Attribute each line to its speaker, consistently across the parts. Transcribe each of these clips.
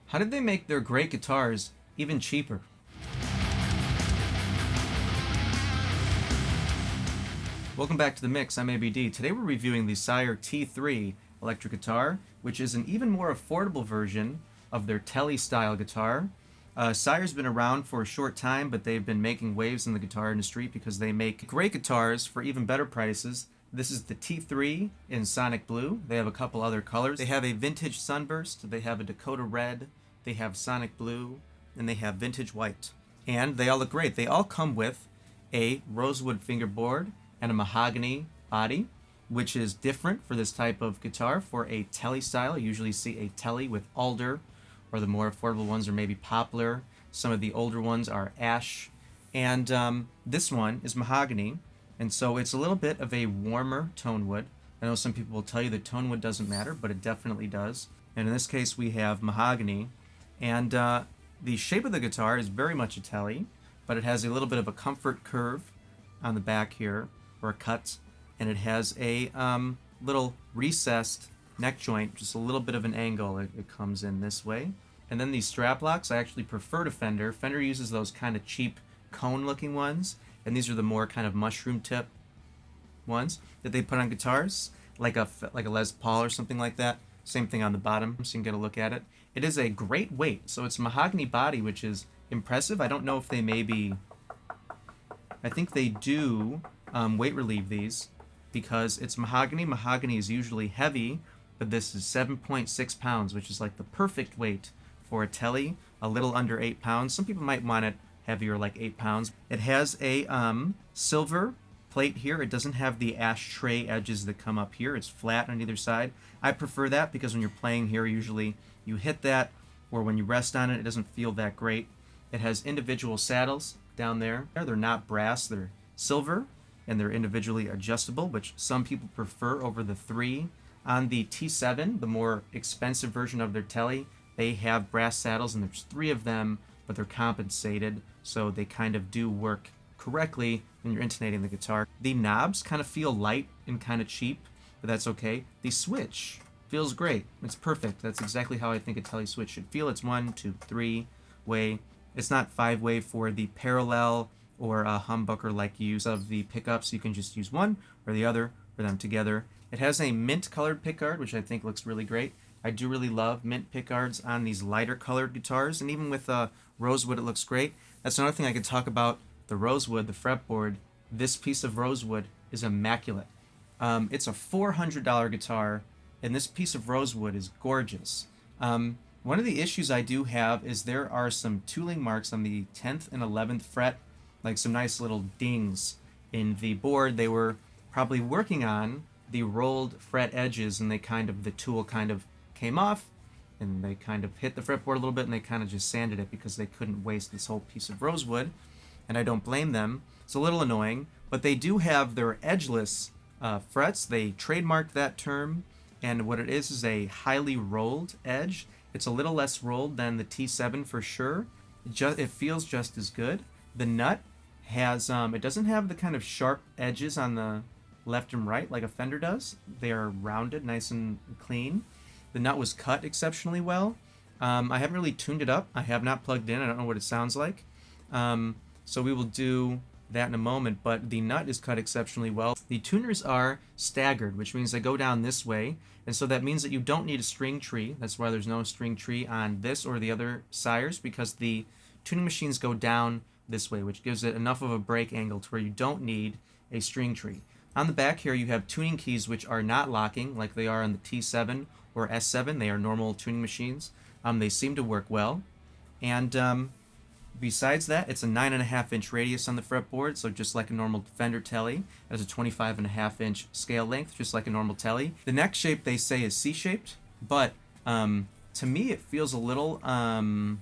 Speaker 1: How did they make their great guitars even cheaper? Welcome back to the mix. I'm ABD. Today we're reviewing the Sire T3 electric guitar, which is an even more affordable version of their Tele style guitar. Sire's been around for a short time, but they've been making waves in the guitar industry because they make great guitars for even better prices. This is the T3 in Sonic Blue. They have a couple other colors. They have a Vintage Sunburst, they have a Dakota Red, they have Sonic Blue, and they have Vintage White. And they all look great. They all come with a rosewood fingerboard and a mahogany body, which is different for this type of guitar. For a Tele style, you usually see a Tele with alder, or the more affordable ones are maybe poplar. Some of the older ones are ash. And this one is mahogany, and so it's a little bit of a warmer tone wood. I know some people will tell you that tone wood doesn't matter, but it definitely does. And in this case, we have mahogany. And the shape of the guitar is very much a Tele, but it has a little bit of a comfort curve on the back here, or a cut, and it has a little recessed neck joint, just a little bit of an angle. It comes in this way. And then these strap locks, I actually prefer to Fender. Fender uses those kind of cheap cone looking ones, and these are the more kind of mushroom tip ones that they put on guitars, like a Les Paul or something like that. Same thing on the bottom, so you can get a look at it. It is a great weight, so it's a mahogany body, which is impressive. I don't know if they maybe, I think they do weight relieve these, because it's mahogany. Mahogany is usually heavy, but this is 7.6 pounds, which is like the perfect weight for a Tele, a little under 8 pounds. Some people might want it heavier, like 8 pounds. It has a silver plate here. It doesn't have the ashtray edges that come up here. It's flat on either side. I prefer that because when you're playing here, usually you hit that, or when you rest on it, it doesn't feel that great. It has individual saddles down there. They're not brass, they're silver, and they're individually adjustable, which some people prefer over the 3. On the T7, the more expensive version of their Tele, they have brass saddles, and there's 3 of them, but they're compensated, so they kind of do work correctly when you're intonating the guitar. The knobs kind of feel light and kind of cheap, but that's okay. The switch feels great. It's perfect. That's exactly how I think a Tele switch should feel. It's 1, 2, 3 way. It's not 5-way for the parallel or a humbucker-like use of the pickups. You can just use one or the other for them together. It has a mint-colored pickguard, which I think looks really great. I do really love mint pickguards on these lighter-colored guitars, and even with rosewood, it looks great. That's another thing I could talk about, the rosewood, the fretboard. This piece of rosewood is immaculate. It's a $400 guitar, and this piece of rosewood is gorgeous. One of the issues I do have is there are some tooling marks on the 10th and 11th fret, like some nice little dings in the board. They were probably working on the rolled fret edges, and the tool kind of came off, and they kind of hit the fretboard a little bit, and they kind of just sanded it because they couldn't waste this whole piece of rosewood, and I don't blame them. It's a little annoying, but they do have their edgeless frets. They trademarked that term, and what it is a highly rolled edge. It's a little less rolled than the T7 for sure. It feels just as good. The nut has, it doesn't have the kind of sharp edges on the left and right like a Fender does. They are rounded, nice and clean. The nut was cut exceptionally well. I haven't really tuned it up. I have not plugged in. I don't know what it sounds like. So we will do that in a moment, but the nut is cut exceptionally well. The tuners are staggered, which means they go down this way, and so that means that you don't need a string tree. That's why there's no string tree on this or the other Sires, because the tuning machines go down this way, which gives it enough of a break angle to where you don't need a string tree. On the back here, you have tuning keys which are not locking like they are on the T7 or S7. They are normal tuning machines. They seem to work well. And besides that, it's a 9.5-inch radius on the fretboard, so just like a normal Fender Tele. It has a 25.5-inch scale length, just like a normal Tele. The neck shape, they say, is C-shaped, but to me it feels a little kind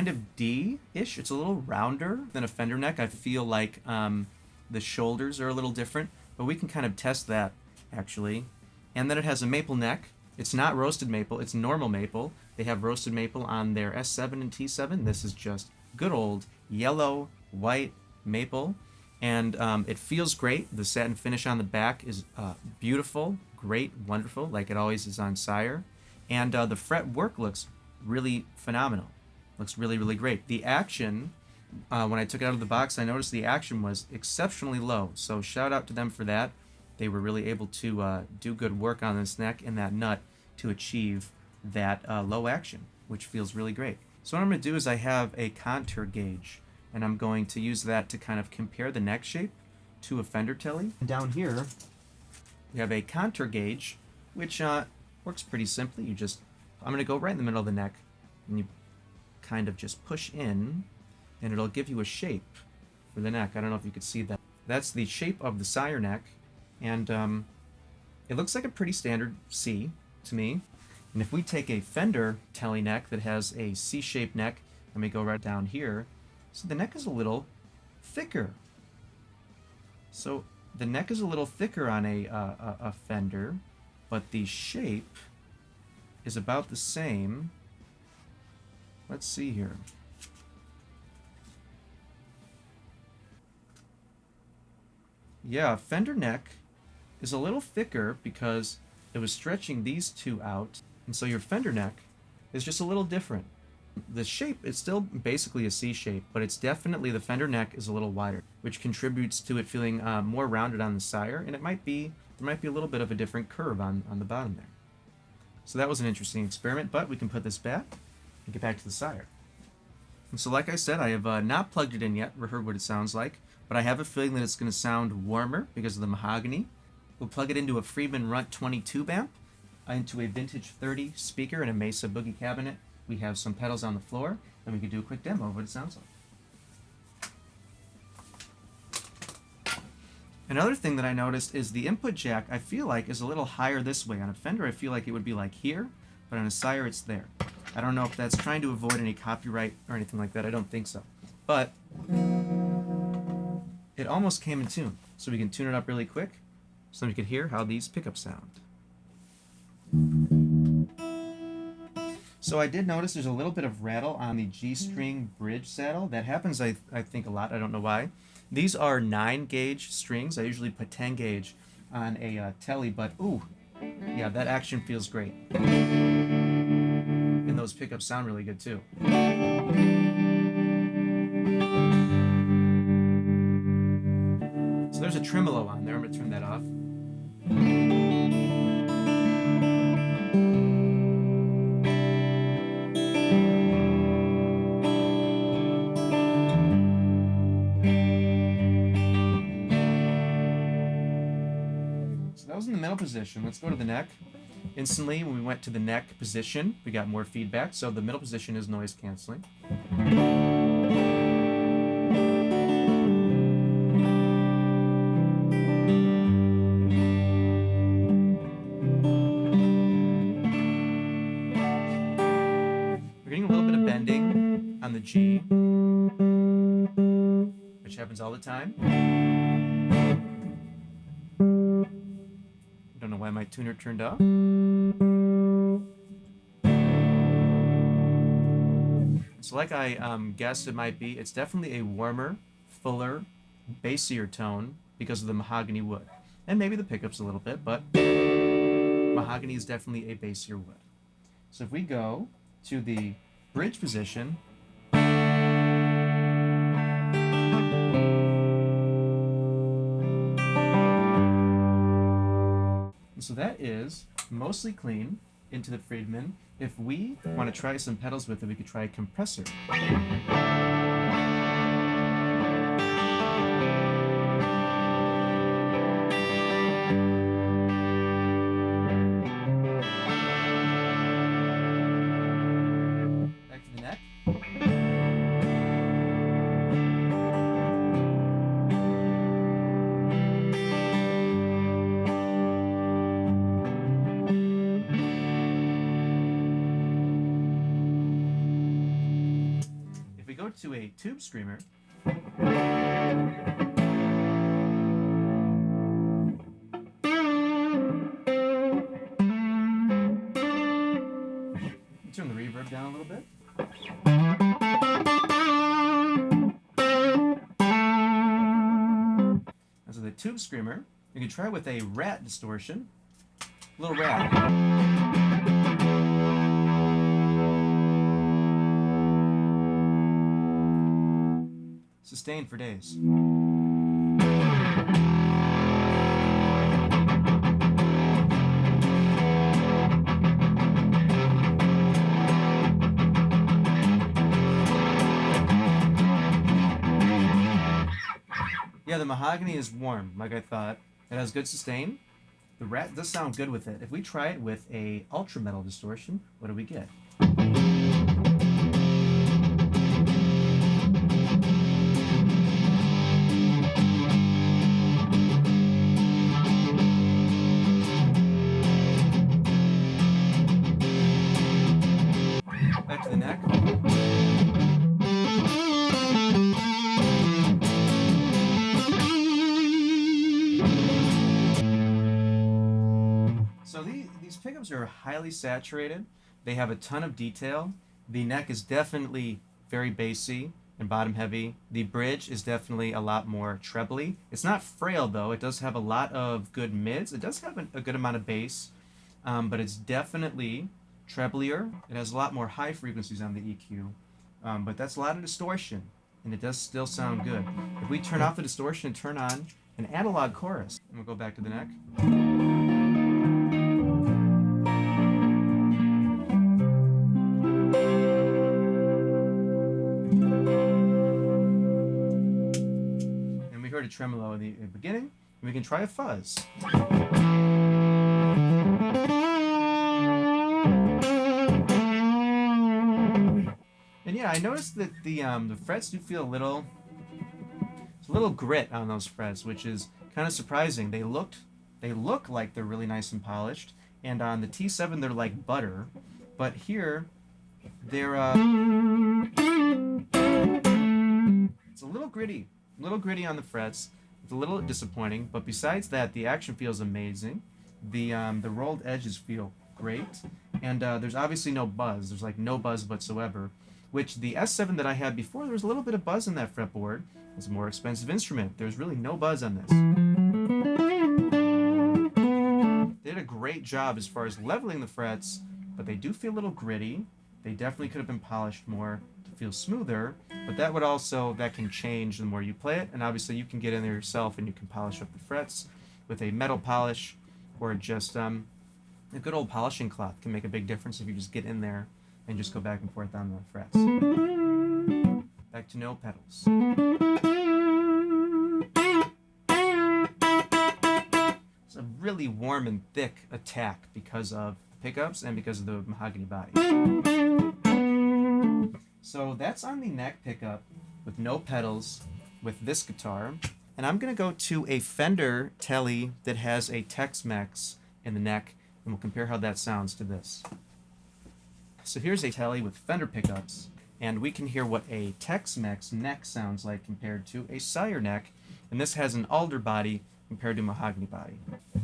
Speaker 1: of D-ish. It's a little rounder than a Fender neck. I feel like the shoulders are a little different, but we can kind of test that, actually. And then it has a maple neck. It's not roasted maple, it's normal maple. They have roasted maple on their S7 and T7. This is just good old yellow, white maple. And it feels great. The satin finish on the back is beautiful, great, wonderful, like it always is on Sire. And the fret work looks really phenomenal. Looks really, really great. The action, when I took it out of the box, I noticed the action was exceptionally low. So shout out to them for that. They were really able to do good work on this neck and that nut to achieve that low action, which feels really great. So what I'm going to do is I have a contour gauge, and I'm going to use that to kind of compare the neck shape to a Fender Tele. And down here, we have a contour gauge, which works pretty simply. I'm going to go right in the middle of the neck, and you kind of just push in, and it'll give you a shape for the neck. I don't know if you could see that. That's the shape of the Sire neck, and it looks like a pretty standard C to me. And if we take a Fender Tele neck that has a C-shaped neck, and we go right down here, so the neck is a little thicker. So the neck is a little thicker on a Fender, but the shape is about the same. Let's see here. Yeah, Fender neck is a little thicker because it was stretching these two out, and so your Fender neck is just a little different. The shape is still basically a C shape, but it's definitely, the Fender neck is a little wider, which contributes to it feeling more rounded on the Sire, and there might be a little bit of a different curve on the bottom there. So that was an interesting experiment, but we can put this back and get back to the Sire. And so like I said, I have not plugged it in yet or heard what it sounds like, but I have a feeling that it's going to sound warmer because of the mahogany. We'll plug it into a Friedman Runt 22 amp, into a Vintage 30 speaker and a Mesa Boogie cabinet. We have some pedals on the floor, and we can do a quick demo of what it sounds like. Another thing that I noticed is the input jack, I feel like, is a little higher this way. On a Fender, I feel like it would be like here, but on a Sire, it's there. I don't know if that's trying to avoid any copyright or anything like that. I don't think so. But it almost came in tune. So we can tune it up really quick so we can hear how these pickups sound. So I did notice there's a little bit of rattle on the G-string bridge saddle. That happens, I think, a lot. I don't know why. These are 9-gauge strings. I usually put 10 gauge on a Tele, but ooh, yeah, that action feels great. And those pickups sound really good too. So there's a tremolo on there. I'm going to turn that off. That was in the middle position. Let's go to the neck. Instantly, when we went to the neck position, we got more feedback. So the middle position is noise canceling. We're getting a little bit of bending on the G, which happens all the time. I don't know why my tuner turned off. So like I guessed it might be, it's definitely a warmer, fuller, bassier tone because of the mahogany wood. And maybe the pickups a little bit, but mahogany is definitely a bassier wood. So if we go to the bridge position, so that is mostly clean into the Friedman. If we want to try some pedals with it, we could try a compressor. Back to the neck. Go to a tube screamer. Turn the reverb down a little bit. And so the tube screamer, you can try with a rat distortion. A little rat. sustain for days. Yeah, the mahogany is warm, like I thought. It has good sustain. The Rat does sound good with it. If we try it with a ultra metal distortion, what do we get? Back to the neck. So these pickups are highly saturated. They have a ton of detail. The neck is definitely very bassy and bottom heavy. The bridge is definitely a lot more trebly. It's not frail though. It does have a lot of good mids. It does have a good amount of bass, but it's definitely treblier. It has a lot more high frequencies on the EQ, but that's a lot of distortion, and it does still sound good. If we turn off the distortion and turn on an analog chorus, and we'll go back to the neck. And we heard a tremolo in the beginning, and we can try a fuzz. And yeah, I noticed that the frets do feel a little grit on those frets, which is kind of surprising. They look like they're really nice and polished, and on the T7 they're like butter, but here they're it's a little gritty on the frets. It's a little disappointing, but besides that, the action feels amazing. The rolled edges feel great, and there's obviously no buzz. There's like no buzz whatsoever. Which the S7 that I had before, there was a little bit of buzz in that fretboard. It's a more expensive instrument. There's really no buzz on this. They did a great job as far as leveling the frets, but they do feel a little gritty. They definitely could have been polished more to feel smoother, but that can change the more you play it, and obviously you can get in there yourself and you can polish up the frets with a metal polish, or just a good old polishing cloth can make a big difference if you just get in there and just go back and forth on the frets. Back to no pedals. It's a really warm and thick attack because of pickups and because of the mahogany body. So that's on the neck pickup with no pedals with this guitar. And I'm going to go to a Fender Tele that has a Tex-Mex in the neck, and we'll compare how that sounds to this. So here's a Tele with Fender pickups, and we can hear what a Tex-Mex neck sounds like compared to a Sire neck, and this has an alder body compared to a mahogany body.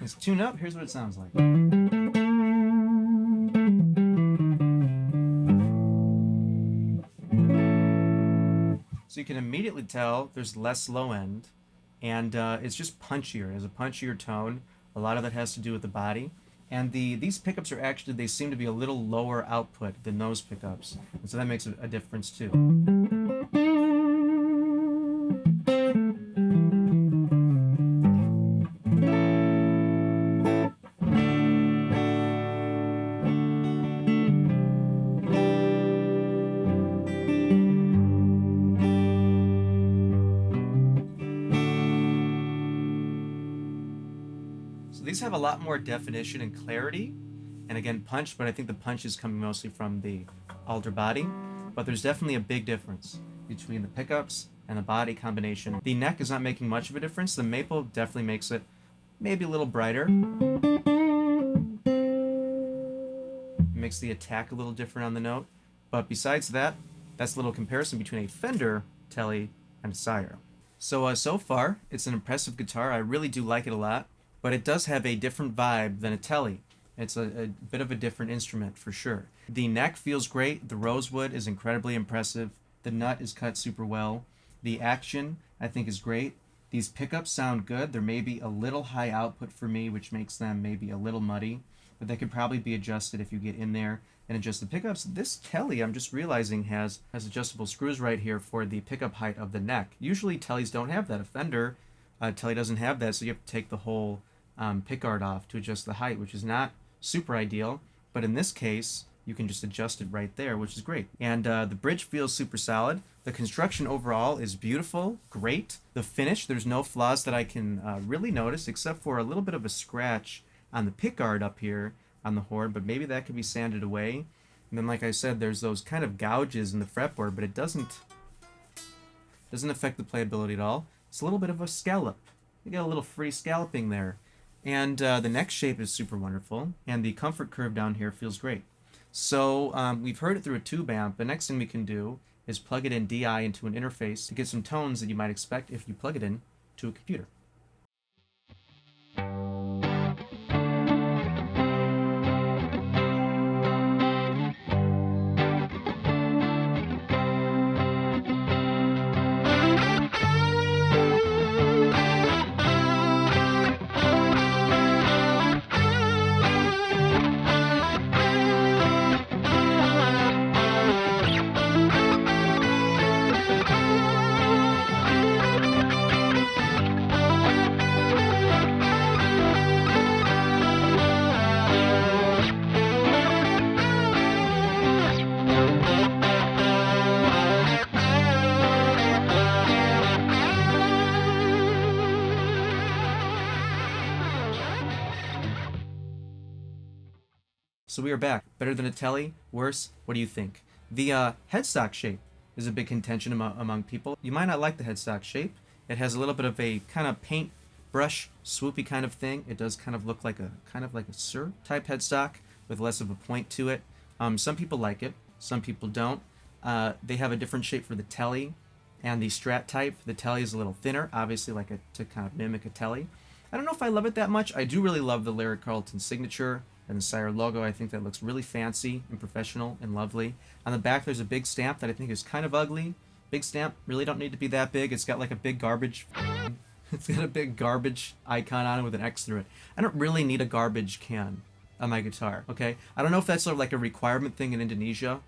Speaker 1: Let's tune up, here's what it sounds like. So you can immediately tell there's less low end, and it's just punchier. It has a punchier tone. A lot of that has to do with the body. And these pickups are actually, they seem to be a little lower output than those pickups. And so that makes a difference too. So these have a lot more definition and clarity, and again punch, but I think the punch is coming mostly from the alder body. But there's definitely a big difference between the pickups and the body combination. The neck is not making much of a difference. The maple definitely makes it maybe a little brighter. It makes the attack a little different on the note. But besides that, that's a little comparison between a Fender Tele and a Sire. So far, it's an impressive guitar. I really do like it a lot. But it does have a different vibe than a Tele. It's a bit of a different instrument for sure. The neck feels great. The rosewood is incredibly impressive. The nut is cut super well. The action, I think, is great. These pickups sound good. There may be a little high output for me, which makes them maybe a little muddy. but that could probably be adjusted if you get in there and adjust the pickups. This Tele, I'm just realizing, has adjustable screws right here for the pickup height of the neck. Usually Teles don't have that. A Fender Tele doesn't have that, so you have to take the whole pickguard off to adjust the height, which is not super ideal. But in this case, you can just adjust it right there, which is great. And the bridge feels super solid. The construction overall is beautiful, great. The finish, there's no flaws that I can really notice, except for a little bit of a scratch on the pickguard up here on the Horde, but maybe that could be sanded away. And then, like I said, there's those kind of gouges in the fretboard, but it doesn't affect the playability at all. It's a little bit of a scallop. You get a little free scalloping there. And the neck shape is super wonderful, and the comfort curve down here feels great. So we've heard it through a tube amp. The next thing we can do is plug it in DI into an interface to get some tones that you might expect if you plug it in to a computer. So we are back. Better than a Tele? Worse? What do you think? The headstock shape is a big contention among people. You might not like the headstock shape. It has a little bit of a kind of paint brush swoopy kind of thing. It does kind of look like a Sir type headstock with less of a point to it. Some people like it. Some people don't. They have a different shape for the Tele and the Strat type. The Tele is a little thinner, obviously to kind of mimic a Tele. I don't know if I love it that much. I do really love the Larry Carlton signature and the Sire logo. I think that looks really fancy and professional and lovely. On the back, there's a big stamp that I think is kind of ugly. Big stamp really don't need to be that big. It's got like a big garbage. It's got a big garbage icon on it with an X through it. I don't really need a garbage can on my guitar, okay? I don't know if that's sort of like a requirement thing in Indonesia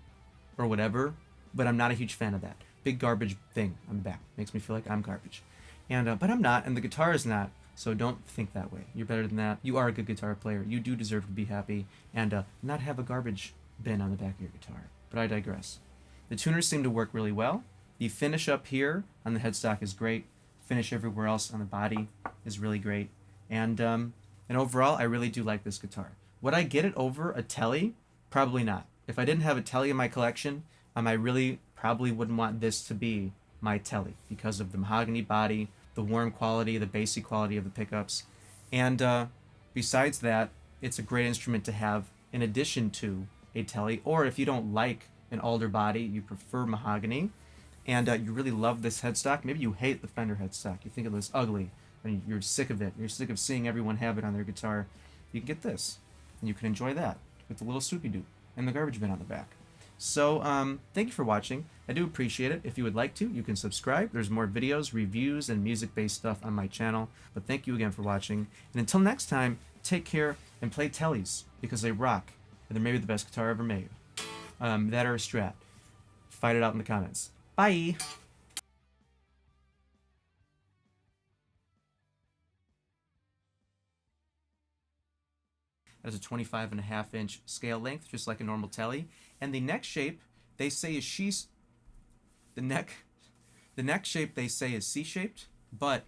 Speaker 1: or whatever, but I'm not a huge fan of that. Big garbage thing on the back. Makes me feel like I'm garbage. And but I'm not, and the guitar is not. So don't think that way. You're better than that. You are a good guitar player. You do deserve to be happy and not have a garbage bin on the back of your guitar. But I digress. The tuners seem to work really well. The finish up here on the headstock is great. Finish everywhere else on the body is really great. And overall, I really do like this guitar. Would I get it over a Tele? Probably not. If I didn't have a Tele in my collection, I really probably wouldn't want this to be my Tele because of the mahogany body, the warm quality, the bassy quality of the pickups. And besides that, it's a great instrument to have in addition to a Tele, or if you don't like an alder body, you prefer mahogany, and you really love this headstock. Maybe you hate the Fender headstock. You think it looks ugly, and you're sick of it. You're sick of seeing everyone have it on their guitar. You can get this, and you can enjoy that with the little swoopy-doo and the garbage bin on the back. So, thank you for watching. I do appreciate it. If you would like to, you can subscribe. There's more videos, reviews, and music-based stuff on my channel. But thank you again for watching. And until next time, take care and play Teles, because they rock, and they're maybe the best guitar ever made. That or a Strat. Fight it out in the comments. Bye! That is a 25.5-inch scale length, just like a normal Tele. And the neck shape, they say is the neck shape they say is C-shaped, but